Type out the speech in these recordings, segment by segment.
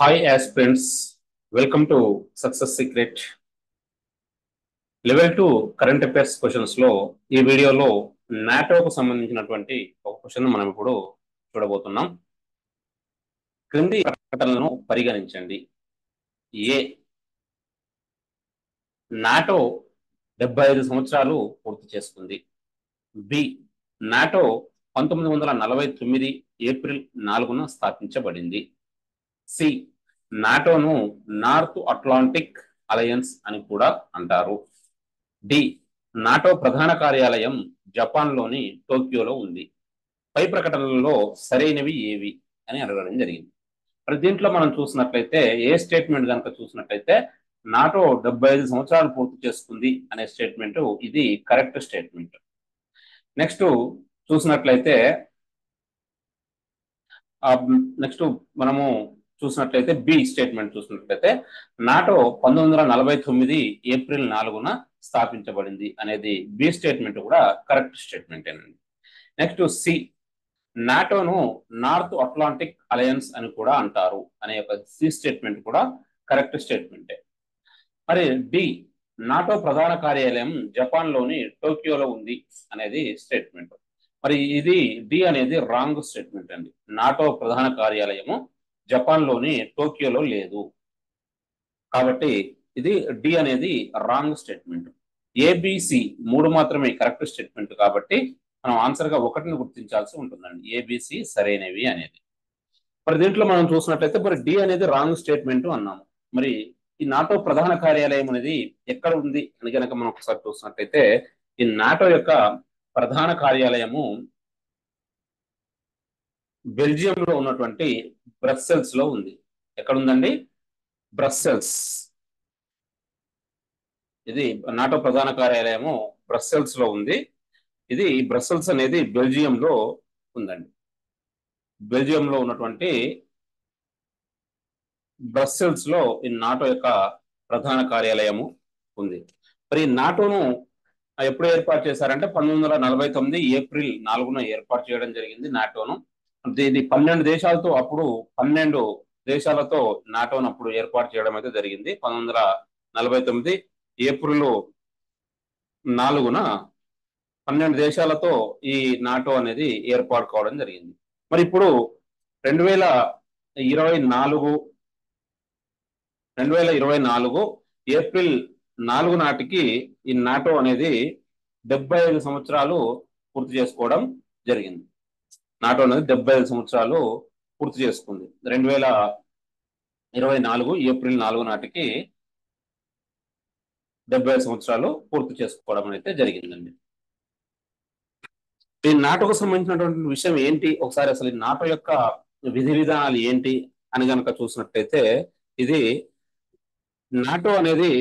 Hi aspirants, welcome to success secret. Level 2 current affairs questions లో ఈ వీడియోలో నాటోకు సంబంధించినటువంటి ఒక క్వశ్చన్ మనం ఇప్పుడు చూడబోతున్నాం. క్రింది ప్రకటనలను పరిగణించండి. ఏ, నాటో 75 సంవత్సరాలు పూర్తి చేసుకుంది. బి, నాటో 1949 ఏప్రిల్ 4న స్థాపించబడింది. సి, నాటోను నార్త్ అట్లాంటిక్ అలయన్స్ అని కూడా అంటారు. డి, నాటో ప్రధాన కార్యాలయం జపాన్లోని టోక్యోలో ఉంది. పై ప్రకటనలలో సరైనవి ఏవి అని అడగడం జరిగింది. మరి దీంట్లో మనం చూసినట్లయితే ఏ స్టేట్మెంట్ కనుక చూసినట్లయితే నాటో 75 సంవత్సరాలు పూర్తి చేసుకుంది అనే స్టేట్మెంట్ ఇది కరెక్ట్ స్టేట్మెంట్. నెక్స్ట్ చూసినట్లయితే మనము చూసినట్లయితే బి స్టేట్మెంట్ చూసినట్లయితే నాటో 1949 ఏప్రిల్ 4న స్థాపించబడింది అనేది బి స్టేట్మెంట్ కూడా కరెక్ట్ స్టేట్మెంట్ అండి. నెక్స్ట్ సి, నాటోను నార్త్ అట్లాంటిక్ అలయన్స్ అని కూడా అంటారు అనే ఒక సి స్టేట్మెంట్ కూడా కరెక్ట్ స్టేట్మెంటే. మరి డి, నాటో ప్రధాన కార్యాలయం జపాన్లోని టోక్యోలో ఉంది అనేది స్టేట్మెంట్. మరి ఇది డి అనేది రాంగ్ స్టేట్మెంట్ అండి. నాటో ప్రధాన కార్యాలయము జపాన్లోని టోక్యోలో లేదు, కాబట్టి ఇది డి అనేది రాంగ్ స్టేట్మెంట్. ఏబిసి 3 మాత్రమే కరెక్ట్ స్టేట్మెంట్, కాబట్టి మనం ఆన్సర్ గా 1ని గుర్తించాల్సి ఉంటుందండి. ఏబిసి సరైనవి అనేది. మరి దీంట్లో మనం చూసినట్లయితే మరి డి అనేది రాంగ్ స్టేట్మెంట్ అన్నాము. మరి ఈ నాటో ప్రధాన కార్యాలయం అనేది ఎక్కడ ఉంది అని కనుక మనం ఒకసారి చూసినట్లయితే ఈ నాటో యొక్క ప్రధాన కార్యాలయము బెల్జియంలో ఉన్నటువంటి బ్రస్సెల్స్ లో ఉంది. ఎక్కడ ఉందండి? బ్రస్సెల్స్. ఇది నాటో ప్రధాన కార్యాలయము బ్రస్సెల్స్ లో ఉంది. ఇది బ్రస్సెల్స్ అనేది బెల్జియంలో ఉందండి. బెల్జియంలో ఉన్నటువంటి బ్రస్సెల్స్ లో ఈ నాటో యొక్క ప్రధాన కార్యాలయము ఉంది. మరి నాటోను ఎప్పుడు ఏర్పాటు చేశారంటే 1949 ఏప్రిల్ 4న ఏర్పాటు చేయడం జరిగింది నాటోను. దీన్ని 12 దేశాలతో అప్పుడు 12 దేశాలతో నాటోను అప్పుడు ఏర్పాటు చేయడం అయితే జరిగింది. 1949 ఏప్రిల్ 4న 12 దేశాలతో ఈ నాటో అనేది ఏర్పాటు కావడం జరిగింది. మరి ఇప్పుడు 2024 ఏప్రిల్ 4 నాటికి ఈ నాటో అనేది 75 సంవత్సరాలు పూర్తి చేసుకోవడం జరిగింది. నాటో అనేది 75 సంవత్సరాలు పూర్తి చేసుకుంది. 2024 ఏప్రిల్ 4 నాటికి 75 సంవత్సరాలు పూర్తి చేసుకోవడం అయితే జరిగిందండి. ఈ నాటోకు సంబంధించినటువంటి విషయం ఏంటి, ఒకసారి అసలు ఈ నాటో యొక్క విధి విధానాలు ఏంటి అని కనుక చూసినట్లయితే ఇది నాటో అనేది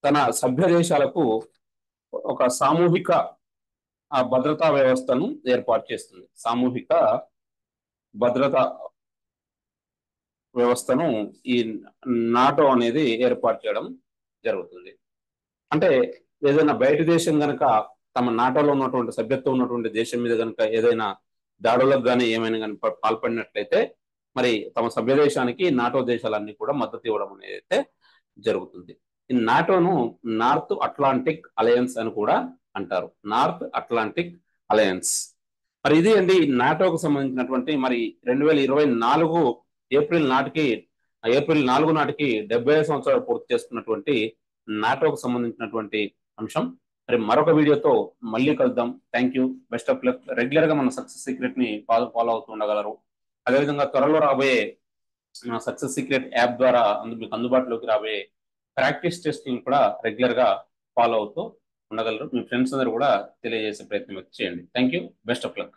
తన సభ్య దేశాలకు ఒక సామూహిక భద్రతా వ్యవస్థను ఏర్పాటు చేస్తుంది. సామూహిక భద్రతా వ్యవస్థను ఈ నాటో అనేది ఏర్పాటు చేయడం జరుగుతుంది. అంటే ఏదైనా బయట దేశం కనుక తమ నాటోలో ఉన్నటువంటి సభ్యత్వం ఉన్నటువంటి దేశం మీద కనుక ఏదైనా దాడులకు కానీ ఏమైనా కానీ పాల్పడినట్లయితే మరి తమ సభ్య దేశానికి నాటో దేశాలన్నీ కూడా మద్దతు ఇవ్వడం అనేది అయితే జరుగుతుంది. ఈ నాటోను నార్త్ అట్లాంటిక్ అలయన్స్ అని కూడా అంటారు. North Atlantic alliance. మరి ఇది అండి నాటోకు సంబంధించినటువంటి మరి 2024 ఏప్రిల్ 4 నాటికి 75 సంవత్సరాలు పూర్తి చేసుకున్నటువంటి నాటోకు సంబంధించినటువంటి అంశం. మరి మరొక వీడియోతో మళ్ళీ కలుద్దాం. Thank you, best of luck. Regular గా మన సక్సెస్ సీక్రెట్ ని ఫాలో అవుతూ ఉండగలరు. అదేవిధంగా త్వరలో రాబోయే సక్సెస్ సీక్రెట్ యాప్ ద్వారా మీకు అందుబాటులోకి రాబోయే ప్రాక్టీస్ టెస్టింగ్ కూడా రెగ్యులర్ గా ఫాలో అవుతూ ఉండగలరు. మీ ఫ్రెండ్స్ అందరూ కూడా తెలియజేసే ప్రయత్నం చేయండి. Thank you, best of luck.